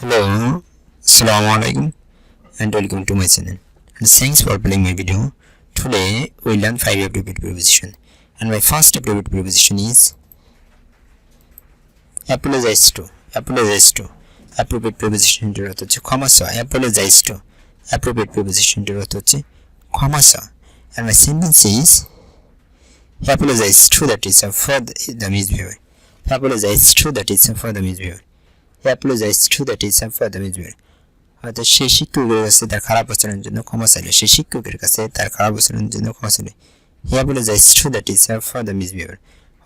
Hello, Assalamu alaikum and welcome to my channel and thanks for playing my video. Today we learn 5 appropriate preposition and my first appropriate preposition is apologize to. Appropriate preposition এর অর্থ হচ্ছে ক্ষমা চাওয়া। Apologize to appropriate preposition এর অর্থ হচ্ছে ক্ষমা চাওয়া। And my sentence is he apologized to the teacher for the misbehavior. He apologized to the teacher for the misbehavior. He apologized to the teacher for the misbehavior. অর্থাৎ সেই শিক্ষকের কাছে তার খারাপ আচরণের জন্য ক্ষমা চাইল। সেই শিক্ষকের কাছে তার খারাপ আচরণের জন্য ক্ষমা চাইল। He apologized to the teacher for the misbehavior.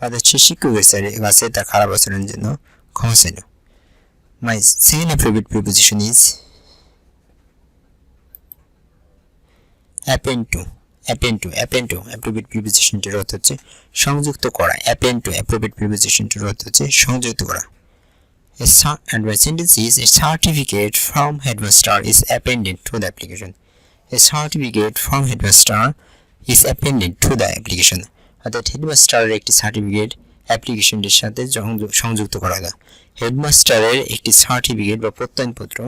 অর্থাৎ সেই শিক্ষকের কাছে তার খারাপ আচরণের জন্য ক্ষমা চাইল। My second appropriate preposition is append to. Appropriate preposition এর অর্থ হচ্ছে সংযুক্ত করা। Append to appropriate preposition এর অর্থ হচ্ছে সংযুক্ত করা। And my sentence is a certificate from headmaster is appended to the application. A certificate from headmaster is appended to the application. অর্থাৎ হেডমাস্টারের একটি সার্টিফিকেট অ্যাপ্লিকেশনটির সাথে সংযুক্ত করা হলো। হেডমাস্টারের একটি সার্টিফিকেট বা প্রত্যয়নপত্র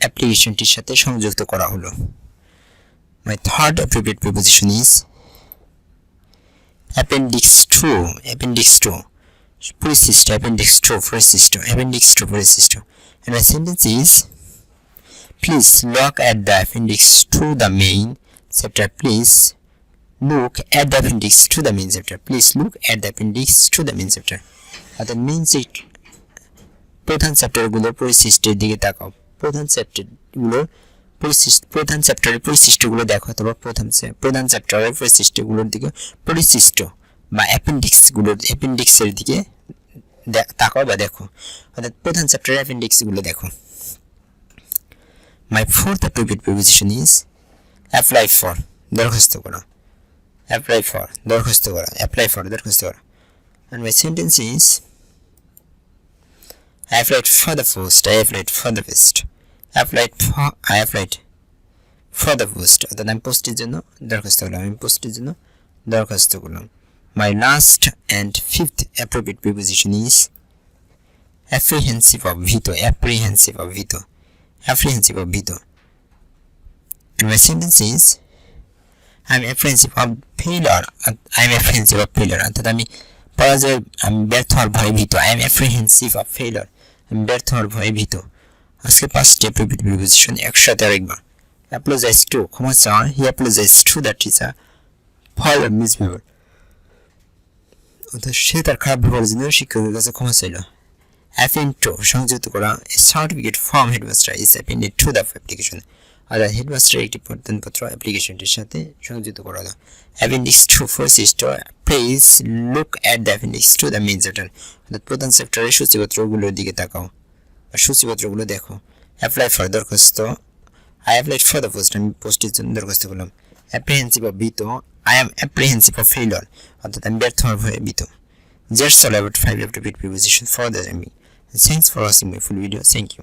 অ্যাপ্লিকেশনটির সাথে সংযুক্ত করা হলো। My third appropriate preposition is appendix to. Preposition appendix to. And my sentence is please look at the appendix to the main chapter. Please look at the appendix to the main chapter. অর্থাৎ main প্রধান চ্যাপ্টারগুলোর পরিশিষ্টের দিকে তাকাও। প্রধান চ্যাপ্টারের পরিশিষ্টগুলো দেখো অথবা প্রধান চ্যাপ্টারের পরিশিষ্টগুলোর দিকে পরিশিষ্ট বা অ্যাপেন্ডিক্সের দিকে তাকাও বা দেখো। অর্থাৎ প্রধান চ্যাপ্টারের অ্যাপেন্ডিক্সগুলো দেখো। My fourth appropriate preposition is apply for. দরখাস্ত করা। Apply for দরখাস্ত করা। And my sentence is I applied for the post. I applied for the post. অর্থাৎ আমি পোস্টের জন্য দরখাস্ত করলাম। My last and fifth appropriate preposition is apprehensive of veto. And my sentence is I'm apprehensive of failure. অর্থাৎ আমি ব্যর্থ হওয়ার ভয়ে ভীত। I am apprehensive of failure. আমি ব্যর্থ হওয়ার ভয়ে ভীত। আজকে 5টি appropriate preposition একসাথে আরেকবার। Apologize to ক্ষমা চাওয়া। He apologized to the teacher for the misbehavior. অর্থাৎ সে তার খারাপ ব্যবহারের জন্য শিক্ষকের কাছে ক্ষমা চাইল। Append to সংযুক্ত করা। A certificate from headmaster is appended to the application. অর্থাৎ হেডমাস্টারের একটি প্রত্যয়নপত্র অ্যাপ্লিকেশনটির সাথে সংযুক্ত করা হলো। Appendix to পরিশিষ্ট। Please look at the appendix to the main chapter. অর্থাৎ প্রধান চ্যাপ্টারের সূচিপত্রগুলোর দিকে তাকাও বা সূচিপত্রগুলো দেখো। Apply for দরখাস্ত। I applied for the post. আমি পোস্টের জন্য দরখাস্ত করলাম। Apprehensive of ভীত। I am apprehensive of failure. অর্থাৎ আমি ব্যর্থ হওয়ার ভয়ে ভীত। That's all about 5 appropriate prepositions for the timing. Thanks for watching my full video. Thank you.